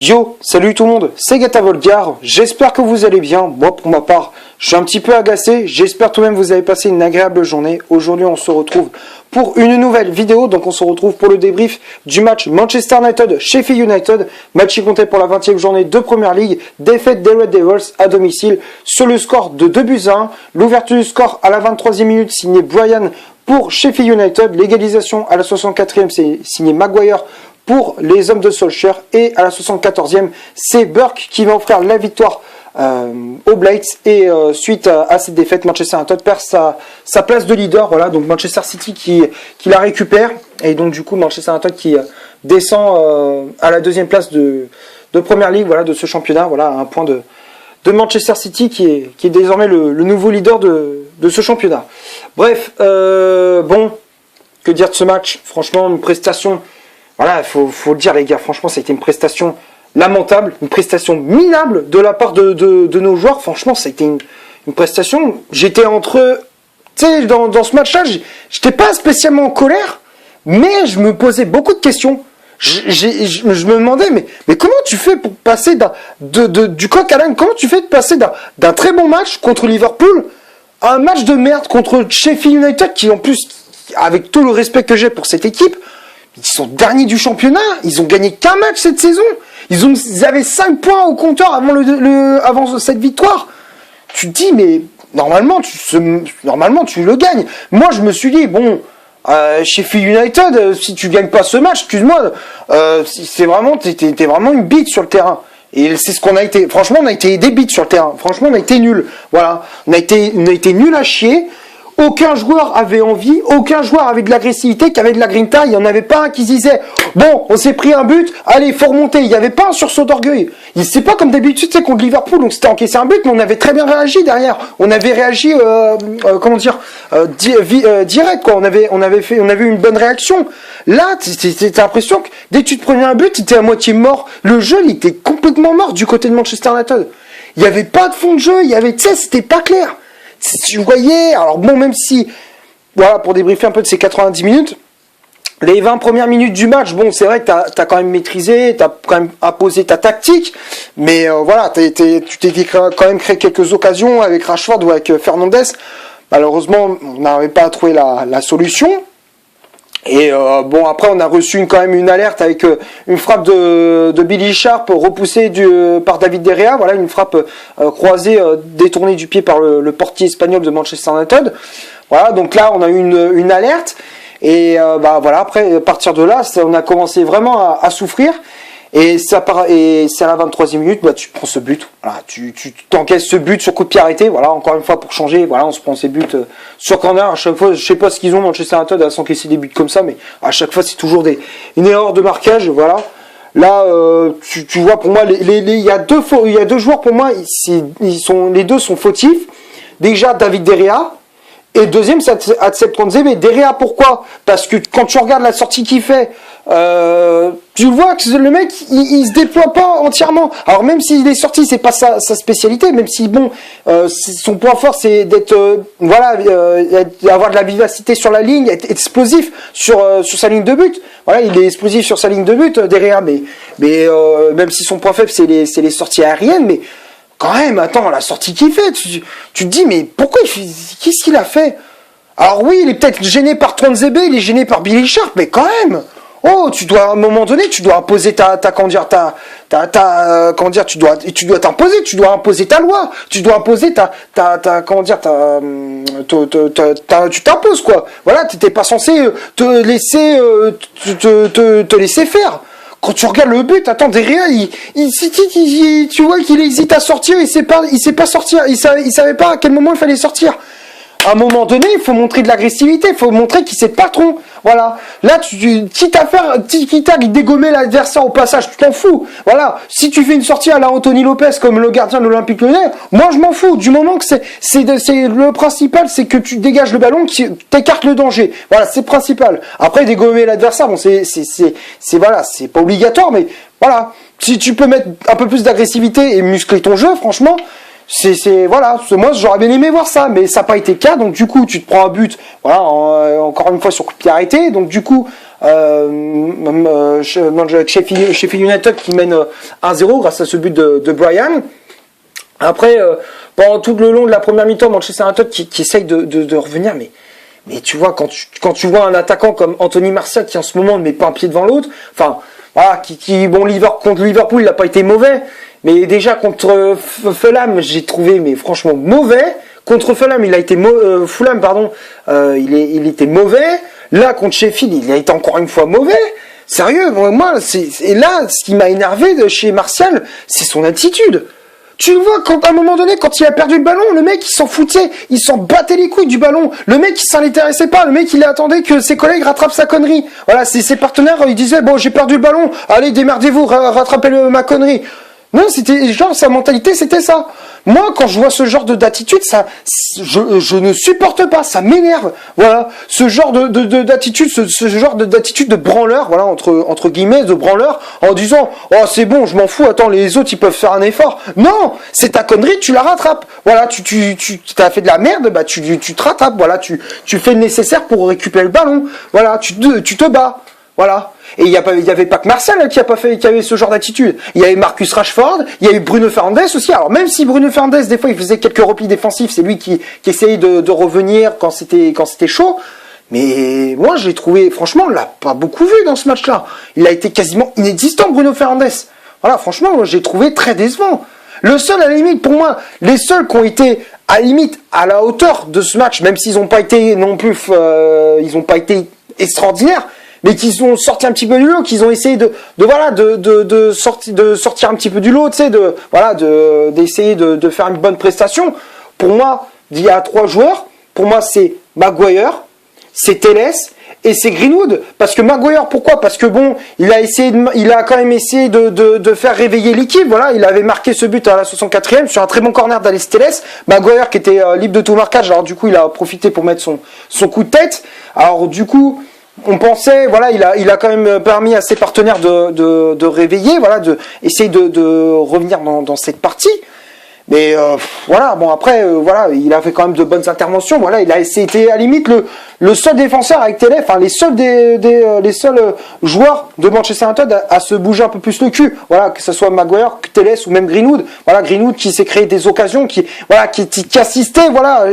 Yo, salut tout le monde, c'est Gata Volgar, j'espère que vous allez bien. Moi pour ma part, je suis un petit peu agacé, j'espère tout de même que vous avez passé une agréable journée. Aujourd'hui on se retrouve pour une nouvelle vidéo, donc on se retrouve pour le débrief du match Manchester United-Sheffield United, match qui comptait pour la 20e journée de Premier League, défaite des Red Devils à domicile sur le score de 2-1, l'ouverture du score à la 23e minute signé Brian pour Sheffield United, l'égalisation à la 64e c'est signé Maguire pour les hommes de Solskjaer, et à la 74e, c'est Burke qui va offrir la victoire aux Blades, et suite à cette défaite, Manchester United perd sa place de leader, voilà, donc Manchester City qui la récupère, et donc du coup Manchester United qui descend à la deuxième place de Premier League, voilà, de ce championnat, voilà, à un point de Manchester City qui est désormais le nouveau leader de ce championnat. Bref, bon, que dire de ce match? Franchement, une prestation... Voilà, faut le dire les gars, franchement ça a été une prestation lamentable, une prestation minable de la part de nos joueurs. Franchement ça a été une prestation, j'étais entre... Tu sais, dans ce match-là, j'étais pas spécialement en colère, mais je me posais beaucoup de questions. Je me demandais, mais comment tu fais pour passer du coq à l'âne? Comment tu fais de passer d'un très bon match contre Liverpool à un match de merde contre Sheffield United, qui en plus, avec tout le respect que j'ai pour cette équipe, ils sont derniers du championnat, ils ont gagné qu'un match cette saison. Ils avaient 5 points au compteur avant cette victoire. Tu te dis, mais normalement tu le gagnes. Moi, je me suis dit, bon, Sheffield United, si tu gagnes pas ce match, excuse-moi, t'es vraiment une bite sur le terrain. Et c'est ce qu'on a été. Franchement, on a été des bites sur le terrain. Franchement, on a été nuls. Voilà, on a été nuls à chier. Aucun joueur avait envie, aucun joueur avait de l'agressivité, qui avait de la grinta. Il n'y en avait pas un qui se disait « Bon, on s'est pris un but, allez, faut remonter ». Il n'y avait pas un sursaut d'orgueil. C'est pas comme d'habitude, c'est contre Liverpool, donc c'était encaissé un but, mais on avait très bien réagi derrière. On avait réagi, direct, quoi. On avait eu une bonne réaction. Là, t'as l'impression que dès que tu te prenais un but, tu étais à moitié mort. Le jeu, il était complètement mort du côté de Manchester United. Il n'y avait pas de fond de jeu, c'était pas clair. Tu voyais, alors bon, même si, voilà, pour débriefer un peu de ces 90 minutes, les 20 premières minutes du match, bon, c'est vrai que t'as quand même maîtrisé, t'as quand même imposé ta tactique, mais voilà, tu t'es quand même créé quelques occasions avec Rashford ou avec Fernandes. Malheureusement, on n'arrivait pas à trouver la solution. Et bon, après on a reçu quand même une alerte avec une frappe de Billy Sharp repoussée par David De Gea, voilà, une frappe croisée détournée du pied par le portier espagnol de Manchester United. Voilà, donc là on a eu une alerte, et voilà, après à partir de là on a commencé vraiment à souffrir. Et c'est à la 23e minute, tu prends ce but, voilà, tu t'encaisses ce but sur coup de pied arrêté, voilà, encore une fois pour changer, voilà, on se prend ces buts sur corner. À chaque fois, je sais pas ce qu'ils ont Manchester United à s'encaisser des buts comme ça, mais à chaque fois c'est toujours une erreur de marquage, voilà. Là, tu vois, pour moi, il y a deux joueurs pour moi, les deux sont fautifs. Déjà David De Gea. Et deuxième, c'est Atsep Tuanzebe. De Gea, pourquoi? Parce que quand tu regardes la sortie qu'il fait, tu vois que le mec, il se déploie pas entièrement. Alors même s'il est sorti, c'est pas sa spécialité, même si bon, son point fort c'est d'être, avoir de la vivacité sur la ligne, être explosif sur sa ligne de but. Voilà, il est explosif sur sa ligne de but, De Gea, mais même si son point faible c'est les sorties aériennes, mais quand même, attends, la sortie qu'il fait, tu te dis, mais pourquoi qu'est-ce qu'il a fait? Alors oui, il est peut-être gêné par Tuanzebe, il est gêné par Billy Sharp, mais quand même, oh, à un moment donné, tu dois imposer tu dois t'imposer, tu dois imposer ta loi, tu dois imposer tu t'imposes, quoi. Voilà, t'étais pas censé te laisser faire. Quand tu regardes le but, attends, De Gea, tu vois qu'il hésite à sortir, il sait pas sortir, il savait pas à quel moment il fallait sortir. À un moment donné, il faut montrer de l'agressivité, il faut montrer qu'il sait patron. Voilà. Là, quitte à dégommer l'adversaire au passage, tu t'en fous. Voilà. Si tu fais une sortie à la Anthony Lopez comme le gardien de l'Olympique Lyonnais, moi je m'en fous. Du moment que c'est le principal, c'est que tu dégages le ballon, que tu écartes le danger. Voilà, c'est principal. Après, dégommer l'adversaire, bon, voilà, c'est pas obligatoire, mais voilà. Si tu peux mettre un peu plus d'agressivité et muscler ton jeu, franchement, voilà, moi j'aurais bien aimé voir ça, mais ça n'a pas été le cas. Donc du coup tu te prends un but, voilà, encore une fois sur coup de pied arrêté. Donc du coup Sheffield United qui mène 1-0 grâce à ce but de Brian. Après, pendant tout le long de la première mi-temps, Manchester United qui essaye de revenir, mais tu vois, quand tu vois un attaquant comme Anthony Martial qui en ce moment ne met pas un pied devant l'autre, enfin, voilà, contre Liverpool, il n'a pas été mauvais, mais déjà contre Fulham, j'ai trouvé, mais franchement, mauvais. Contre Fulham, il était mauvais. Là, contre Sheffield, il a été encore une fois mauvais. Sérieux, moi, et là, ce qui m'a énervé de chez Martial, c'est son attitude. Tu le vois, à un moment donné, quand il a perdu le ballon, le mec, il s'en foutait, il s'en battait les couilles du ballon. Le mec, il s'en intéressait pas. Le mec, il attendait que ses collègues rattrapent sa connerie. Voilà, ses partenaires, ils disaient, bon, j'ai perdu le ballon, allez, démerdez-vous, rattrapez ma connerie. Non, c'était genre, sa mentalité, c'était ça. Moi, quand je vois ce genre d'attitude, je ne supporte pas, ça m'énerve. Voilà, ce genre d'attitude, ce genre d'attitude de branleur, voilà, entre guillemets, de branleur, en disant, oh, c'est bon, je m'en fous, attends, les autres, ils peuvent faire un effort. Non, c'est ta connerie, tu la rattrapes. Voilà, tu t'as fait de la merde, bah, tu te rattrapes, voilà, tu fais le nécessaire pour récupérer le ballon. Voilà, tu te bats. Voilà. Et il y avait pas que Martial qui avait ce genre d'attitude. Il y avait Marcus Rashford, il y avait Bruno Fernandes aussi. Alors même si Bruno Fernandes, des fois, il faisait quelques replis défensifs, c'est lui qui essayait de revenir quand c'était chaud. Mais moi, j'ai trouvé, franchement, on l'a pas beaucoup vu dans ce match-là. Il a été quasiment inexistant, Bruno Fernandes. Voilà, franchement, j'ai trouvé très décevant. Le seul, à la limite, pour moi, les seuls qui ont été, à la limite, à la hauteur de ce match, même s'ils n'ont pas été non plus, ils n'ont pas été extraordinaires, mais qu'ils ont sorti un petit peu du lot, qu'ils ont essayé de sortir un petit peu du lot, tu sais, d'essayer de faire une bonne prestation. Pour moi, il y a 3 joueurs. Pour moi, c'est Maguire, c'est Telles et c'est Greenwood. Parce que Maguire, pourquoi? Parce que bon, il a quand même essayé de faire réveiller l'équipe. Voilà, il avait marqué ce but à la 64e sur un très bon corner d'Alex Telles. Maguire qui était libre de tout marquage. Alors du coup, il a profité pour mettre son coup de tête. Alors du coup, on pensait, voilà, il a quand même permis à ses partenaires de réveiller, voilà, essayer de revenir dans cette partie. Mais voilà, bon après, voilà, il a fait quand même de bonnes interventions. Voilà, il a été à la limite le seul défenseur avec Télé, enfin les seuls joueurs de Manchester United à se bouger un peu plus le cul. Voilà, que ce soit Maguire, Télé ou même Greenwood. Voilà, Greenwood qui s'est créé des occasions, qui assistait, voilà,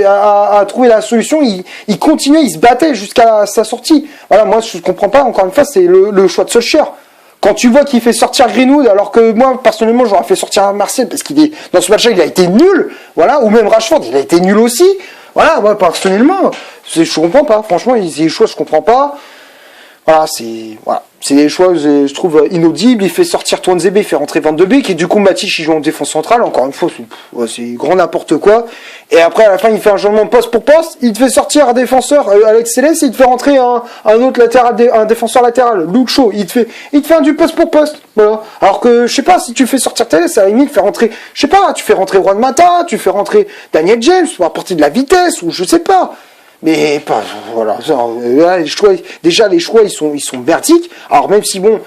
à trouver la solution. Il continuait, il se battait jusqu'à sa sortie. Voilà, moi je comprends pas. Encore une fois, c'est le choix de Solskjaer. Quand tu vois qu'il fait sortir Greenwood, alors que moi, personnellement, j'aurais fait sortir Martial, parce qu'il est, dans ce match-là, il a été nul, voilà, ou même Rashford, il a été nul aussi, voilà, moi, personnellement, je comprends pas, franchement, c'est des choix, je comprends pas, voilà, c'est des choix, je trouve, inaudibles. Il fait sortir Tuanzebe, il fait rentrer Van de Beek, et du coup, Matich, il joue en défense centrale, encore une fois, c'est grand n'importe quoi. Et après, à la fin, il fait un changement poste pour poste, il te fait sortir un défenseur, Alex Telles, et il te fait rentrer un autre latéral, un défenseur latéral, Luke Shaw, il te fait un du poste pour poste, voilà. Alors que, je sais pas, si tu fais sortir Telles, à la limite, faire rentrer, je sais pas, tu fais rentrer Juan Mata, tu fais rentrer Daniel James, pour apporter de la vitesse, ou je sais pas. Mais voilà, là, les choix ils sont merdiques. Alors même si bon,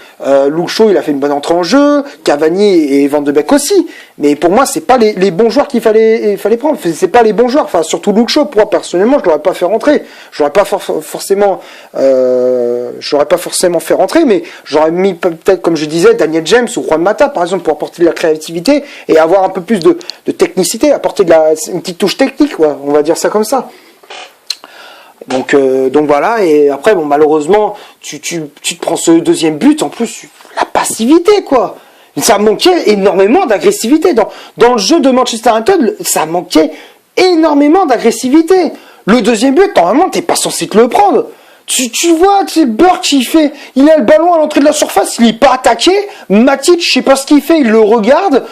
Luke Shaw il a fait une bonne entrée en jeu, Cavani et Van de Beek aussi, mais pour moi c'est pas les bons joueurs qu'il fallait prendre. C'est pas les bons joueurs. Enfin surtout Luke Shaw, pour moi personnellement je l'aurais pas fait rentrer. J'aurais pas forcément fait rentrer, mais j'aurais mis peut-être comme je disais Daniel James ou Juan Mata par exemple pour apporter de la créativité et avoir un peu plus de technicité, apporter une petite touche technique, quoi, on va dire ça comme ça. Donc voilà, et après bon malheureusement tu te prends ce deuxième but, en plus la passivité quoi. Ça manquait énormément d'agressivité dans le jeu de Manchester United, ça manquait énormément d'agressivité. Le deuxième but, normalement t'es pas censé te le prendre. Tu vois, c'est Burke il a le ballon à l'entrée de la surface, il est pas attaqué. Matic, je sais pas ce qu'il fait, il le regarde.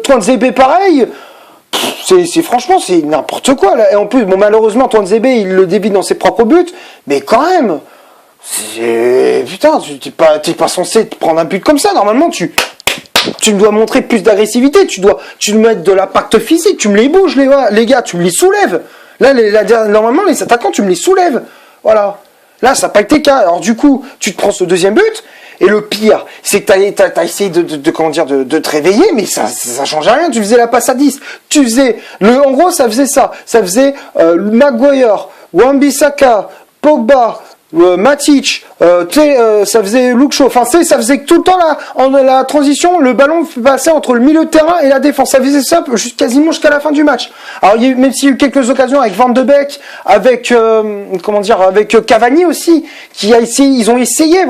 Tuanzebe pareil. Franchement c'est n'importe quoi là. Et en plus bon malheureusement Tuanzebe il le débite dans ses propres buts, mais quand même putain t'es pas censé te prendre un but comme ça. Normalement tu me dois montrer plus d'agressivité, tu me mettre de l'impact physique, tu me les bouges les gars, tu me les soulèves là, normalement les attaquants tu me les soulèves, voilà. Là ça n'a pas été le cas. Alors du coup tu te prends ce deuxième but. Et le pire, c'est que t'as essayé de te réveiller, mais ça changeait rien. Tu faisais la passe à 10. En gros, ça faisait ça. Ça faisait Maguire, Wan-Bissaka, Pogba, Matic, ça faisait Luke Shaw, enfin ça faisait tout le temps la transition, le ballon passait entre le milieu de terrain et la défense, ça faisait ça quasiment jusqu'à la fin du match. Alors même s'il y a eu quelques occasions avec Van de Beek, avec avec Cavani aussi, qui a essayé, ils ont essayé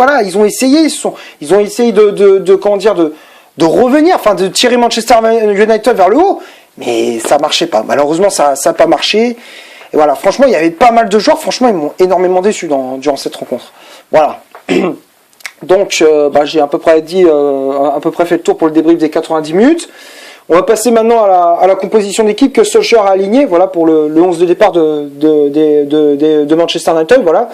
de revenir, enfin de tirer Manchester United vers le haut, mais ça marchait pas. Malheureusement ça a pas marché. Et voilà, franchement, il y avait pas mal de joueurs, franchement, ils m'ont énormément déçu durant cette rencontre. Voilà. Donc, j'ai à peu près fait le tour pour le débrief des 90 minutes. On va passer maintenant à la composition d'équipe que Solskjaer a alignée, voilà, pour le 11 de départ de Manchester United, voilà.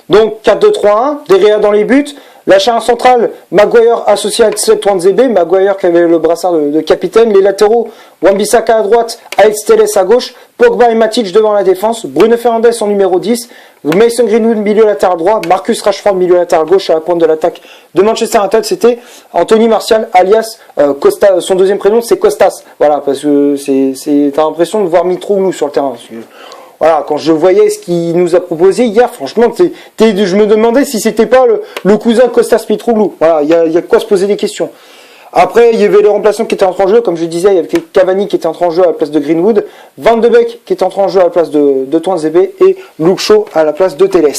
Donc, 4-2-3-1, De Gea dans les buts. La charnière centrale, Maguire associé à Tuanzebe, Maguire qui avait le brassard de capitaine. Les latéraux, Wan-Bissaka à droite, Alex Telles à gauche, Pogba et Matic devant la défense, Bruno Fernandes en numéro 10, Mason Greenwood milieu latéral droit, Marcus Rashford milieu latéral gauche à la pointe de l'attaque de Manchester United. C'était Anthony Martial alias Costa, son deuxième prénom c'est Costas. Voilà, parce que t'as l'impression de voir Mitroglou sur le terrain. Voilà, quand je voyais ce qu'il nous a proposé hier, franchement, je me demandais si c'était pas le cousin de Costas Mitroglou. Voilà, il y a de quoi se poser des questions. Après, il y avait les remplaçants qui étaient entrés en jeu, comme je disais, il y avait Cavani qui était entré en jeu à la place de Greenwood, Van de Beek qui était entré en jeu à la place de Tuanzebe et Luke Shaw à la place de Telles.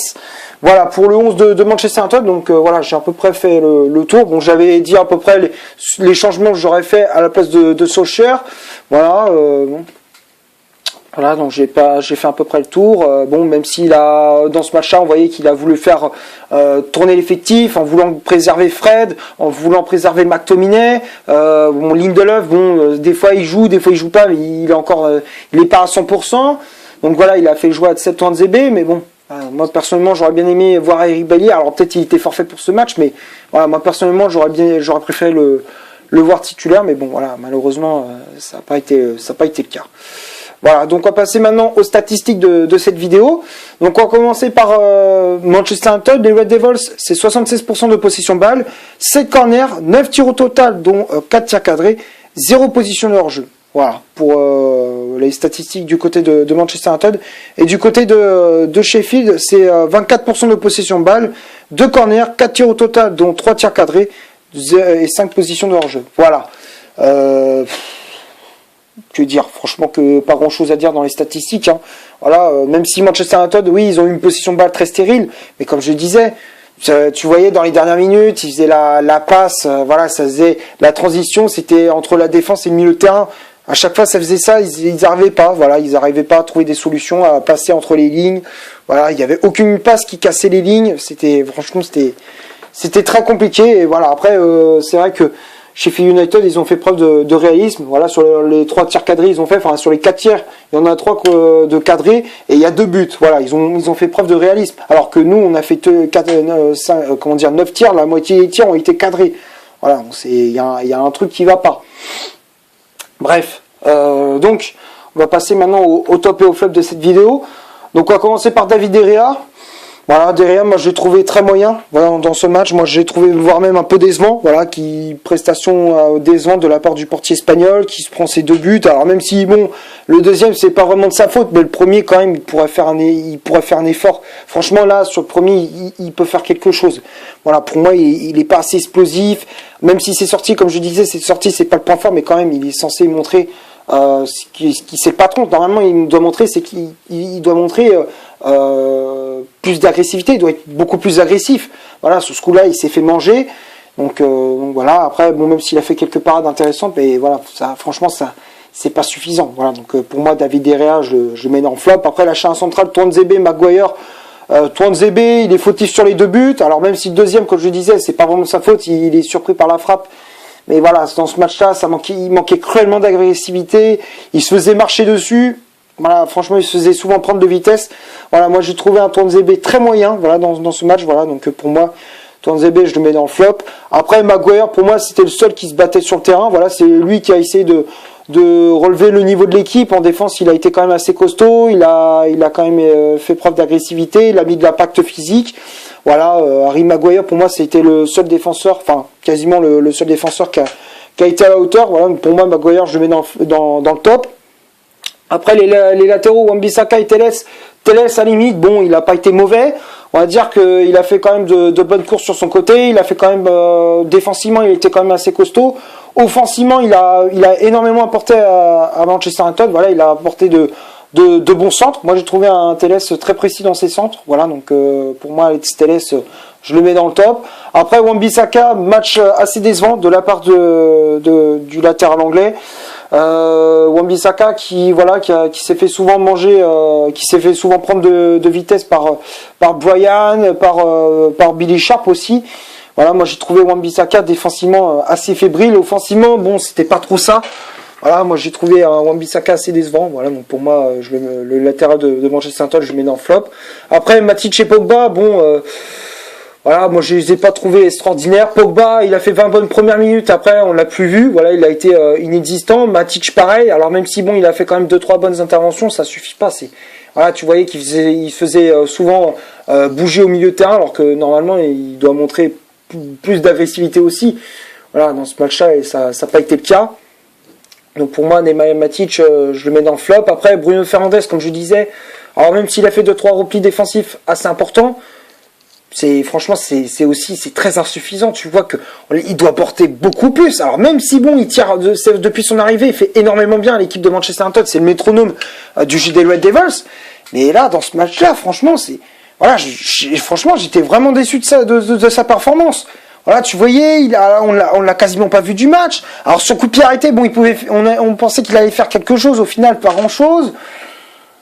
Voilà, pour le 11 de Manchester United, donc voilà, j'ai à peu près fait le tour. Bon, j'avais dit à peu près les changements que j'aurais fait à la place de Solskjaer. Voilà, Voilà, donc j'ai fait à peu près le tour. Bon, même s'il a dans ce match-là, on voyait qu'il a voulu faire tourner l'effectif en voulant préserver Fred, en voulant préserver McTominay. Lindelof, des fois il joue pas, mais il est pas à 100%. Donc voilà, il a fait jouer à Tuanzebe, mais bon. Moi personnellement, j'aurais bien aimé voir Eric Bailly. Alors peut-être il était forfait pour ce match, mais voilà, moi personnellement, j'aurais préféré le voir titulaire, mais bon voilà, malheureusement, ça n'a pas été le cas. Voilà, donc on va passer maintenant aux statistiques de cette vidéo. Donc on va commencer par Manchester United. Les Red Devils, c'est 76% de possession balle, 7 corners, 9 tirs au total, dont 4 tirs cadrés, 0 position de hors-jeu. Voilà, pour les statistiques du côté de Manchester United. Et du côté de Sheffield, c'est 24% de possession balle, 2 corners, 4 tirs au total, dont 3 tirs cadrés, et 5 positions de hors-jeu. Voilà. Que dire, franchement que pas grand chose à dire dans les statistiques, hein. Voilà, même si Manchester United, oui, ils ont eu une possession de balle très stérile, mais comme je disais, tu voyais dans les dernières minutes, ils faisaient la passe, voilà, ça faisait la transition, c'était entre la défense et le milieu de terrain. À chaque fois, ça faisait ça, ils n'arrivaient pas, voilà, ils n'arrivaient pas à trouver des solutions, à passer entre les lignes. Voilà, il n'y avait aucune passe qui cassait les lignes. Franchement, c'était très compliqué. Et voilà, après, c'est vrai que Sheffield United, ils ont fait preuve de réalisme. Voilà, sur les 3 tirs cadrés, ils ont fait, enfin, sur les 4 tirs, il y en a 3 de cadrés et il y a 2 buts. Voilà, ils ont fait preuve de réalisme. Alors que nous, on a fait 9 tirs, la moitié des tirs ont été cadrés. Voilà, il y a un truc qui va pas. Bref, donc, on va passer maintenant au top et au flop de cette vidéo. Donc, on va commencer par David De Gea. Voilà, De Gea, moi je l'ai trouvé très moyen, voilà, dans ce match. Moi j'ai trouvé voire même un peu décevant, voilà, prestation décevante de la part du portier espagnol qui se prend ses 2 buts. Alors même si bon, le deuxième c'est pas vraiment de sa faute, mais le premier quand même il pourrait faire un effort. Franchement là sur le premier il peut faire quelque chose. Voilà, pour moi il est pas assez explosif, même si c'est sorti, comme je disais, c'est pas le point fort, mais quand même il est censé montrer ce qui c'est le patron. Normalement il doit montrer, c'est qu'il doit montrer plus d'agressivité, il doit être beaucoup plus agressif. Voilà, sur ce coup-là, il s'est fait manger. Donc voilà, après, bon, même s'il a fait quelques parades intéressantes, mais voilà, ça, franchement, ça, c'est pas suffisant. Voilà, donc pour moi, David De Gea, je mets en flop. Après, la charnière centrale, Tuanzebe, Maguire. Tuanzebe, il est fautif sur les 2 buts. Alors même si le deuxième, comme je disais, c'est pas vraiment sa faute, il est surpris par la frappe. Mais voilà, dans ce match-là, il manquait cruellement d'agressivité. Il se faisait marcher dessus. Voilà, franchement, il se faisait souvent prendre de vitesse. Voilà, moi j'ai trouvé un Tuanzebe très moyen, voilà, dans ce match. Voilà, donc pour moi, Tuanzebe, je le mets dans le flop. Après, Maguire, pour moi, c'était le seul qui se battait sur le terrain. Voilà, c'est lui qui a essayé de relever le niveau de l'équipe. En défense, il a été quand même assez costaud. Il a quand même fait preuve d'agressivité. Il a mis de l'impact physique. Voilà, Harry Maguire, pour moi, c'était le seul défenseur, enfin, quasiment le seul défenseur qui a été à la hauteur. Voilà, pour moi, Maguire, je le mets dans le top. Après, les latéraux, Wan-Bissaka et Telles, à la limite, bon, il n'a pas été mauvais. On va dire qu'il a fait quand même de bonnes courses sur son côté. Il a fait quand même défensivement, il était quand même assez costaud. Offensivement, il a énormément apporté à Manchester United. Voilà, il a apporté de bons centres. Moi, j'ai trouvé un Telles très précis dans ses centres. Voilà, donc pour moi, Telles, je le mets dans le top. Après, Wan-Bissaka, match assez décevant de la part du latéral anglais. Wan-Bissaka qui s'est fait souvent manger, qui s'est fait souvent prendre de vitesse par Brian, par Billy Sharp aussi. Voilà, moi j'ai trouvé Wan-Bissaka défensivement assez fébrile, offensivement bon c'était pas trop ça. Voilà, moi j'ai trouvé un Wan-Bissaka assez décevant. Voilà, donc pour moi le latéral de Manchester United je le mets dans le flop. Après Matic et Pogba, bon voilà, moi je les ai pas trouvés extraordinaires. Pogba, il a fait 20 bonnes premières minutes, après on l'a plus vu, voilà, il a été inexistant. Matic pareil, alors même si bon, il a fait quand même 2-3 bonnes interventions, ça suffit pas, voilà, tu voyais qu'il faisait souvent bouger au milieu de terrain alors que normalement il doit montrer plus d'agressivité aussi. Voilà, dans ce match-là, ça n'a pas été le cas. Donc pour moi, Neymar Matic, je le mets dans le flop. Après, Bruno Fernandes, comme je disais, alors même s'il a fait 2-3 replis défensifs assez importants, franchement c'est très insuffisant. Tu vois que il doit porter beaucoup plus. Alors même si bon, il tire depuis son arrivée, il fait énormément bien à l'équipe de Manchester United, c'est le métronome du des Red Devils. Mais là, dans ce match-là, franchement, voilà, franchement, j'étais vraiment déçu de sa performance. Voilà, tu voyais, on l'a quasiment pas vu du match. Alors son coup de pied arrêté, bon, on pensait qu'il allait faire quelque chose, au final, pas grand-chose.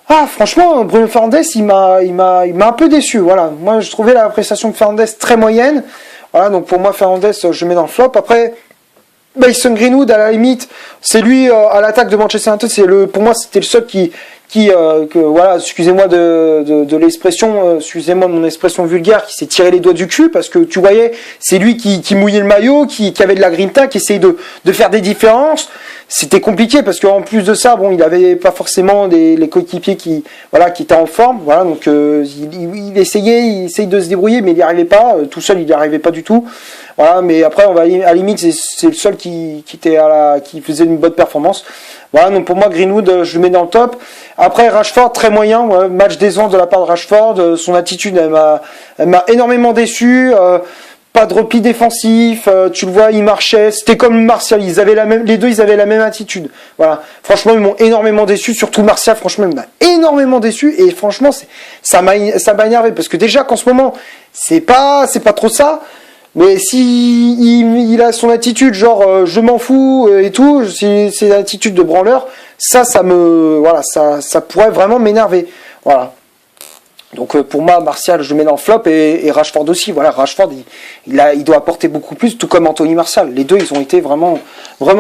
Ah, franchement, Bruno Fernandes, il m'a un peu déçu. Voilà, moi, je trouvais la prestation de Fernandes très moyenne. Voilà, donc pour moi, Fernandes, je mets dans le flop. Après, Mason Greenwood, à la limite, c'est lui à l'attaque de Manchester United. Pour moi, c'était le seul voilà, excusez-moi de l'expression, excusez-moi de mon expression vulgaire, qui s'est tiré les doigts du cul, parce que tu voyais, c'est lui qui mouillait le maillot, qui avait de la grinta, qui essayait de faire des différences. C'était compliqué parce qu'en plus de ça, bon, il avait pas forcément les coéquipiers qui étaient en forme, voilà, donc il essayait de se débrouiller, mais il n'y arrivait pas, tout seul il n'y arrivait pas du tout. Voilà, mais après à la limite c'est le seul qui faisait une bonne performance. Voilà, donc pour moi Greenwood, je le mets dans le top. Après Rashford, très moyen, ouais, match décevant de la part de Rashford, son attitude elle m'a énormément déçu. Pas de repli défensif, tu le vois, il marchait, c'était comme Martial, les deux ils avaient la même attitude. Voilà, franchement ils m'ont énormément déçu, surtout Martial, franchement il m'a énormément déçu et franchement ça m'a énervé parce que déjà qu'en ce moment c'est pas trop ça. Mais si il a son attitude genre je m'en fous et tout, c'est l'attitude de branleur, ça pourrait vraiment m'énerver. Voilà. Donc pour moi Martial je le mets dans le flop et Rashford aussi. Voilà, Rashford il doit apporter beaucoup plus, tout comme Anthony Martial. Les deux ils ont été vraiment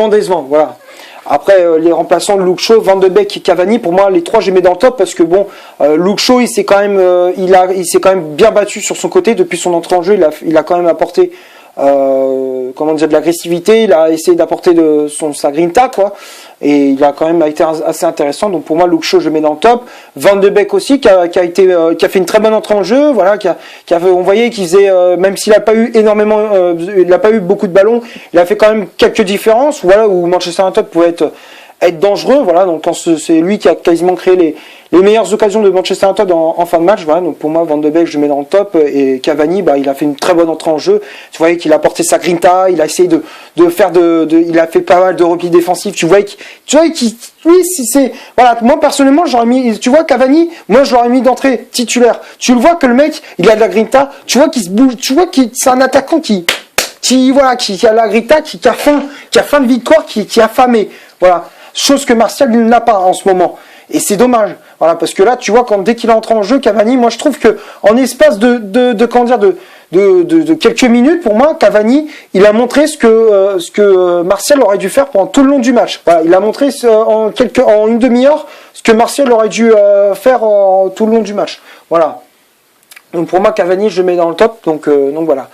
décevants. Voilà. Après les remplaçants de Luke Shaw, Van de Beek et Cavani, pour moi les trois je les mets dans le top parce que bon, Luke Shaw il s'est quand même bien battu sur son côté depuis son entrée en jeu, il a quand même apporté de l'agressivité, il a essayé d'apporter sa grinta quoi, et il a quand même été assez intéressant. Donc pour moi Luke Shaw je le mets dans le top. Van de Beek aussi qui a fait une très bonne entrée en jeu, voilà, on voyait qu'il faisait même s'il a pas eu il n'a pas eu beaucoup de ballons, il a fait quand même quelques différences, voilà, où Manchester United pouvait être dangereux, voilà, donc c'est lui qui a quasiment créé les meilleures occasions de Manchester United en fin de match, voilà, donc pour moi Van de Beek je le mets dans le top et Cavani il a fait une très bonne entrée en jeu, tu voyais qu'il a porté sa grinta, il a essayé il a fait pas mal de replis défensifs, tu vois voilà, moi personnellement j'aurais mis, tu vois Cavani, moi je l'aurais mis d'entrée titulaire, tu le vois que le mec il a de la grinta, tu vois qu'il se bouge, tu vois qu'il c'est un attaquant qui a la grinta, qui a faim de victoire, qui est affamé, voilà. Chose que Martial n'a pas en ce moment. Et c'est dommage. Voilà, parce que là, tu vois, dès qu'il est entré en jeu, Cavani, moi je trouve que en espace de quelques minutes, pour moi, Cavani, il a montré ce que Martial aurait dû faire pendant tout le long du match. Voilà, il a montré en une demi-heure ce que Martial aurait dû faire tout le long du match. Voilà. Donc pour moi, Cavani, je le mets dans le top. Donc voilà.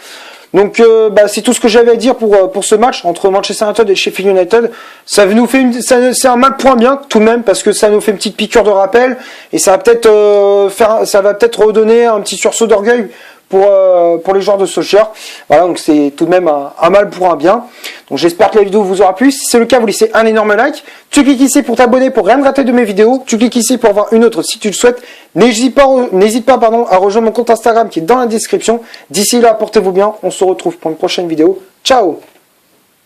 Donc c'est tout ce que j'avais à dire pour ce match entre Manchester United et Sheffield United. C'est un mal pour un bien tout de même parce que ça nous fait une petite piqûre de rappel et ça va peut-être redonner un petit sursaut d'orgueil pour les joueurs de soccer. Voilà, donc c'est tout de même un mal pour un bien. Donc j'espère que la vidéo vous aura plu. Si c'est le cas, vous laissez un énorme like. Tu cliques ici pour t'abonner pour rien rater de mes vidéos. Tu cliques ici pour voir une autre si tu le souhaites. N'hésite pas à rejoindre mon compte Instagram qui est dans la description. D'ici là, portez-vous bien. On se retrouve pour une prochaine vidéo. Ciao!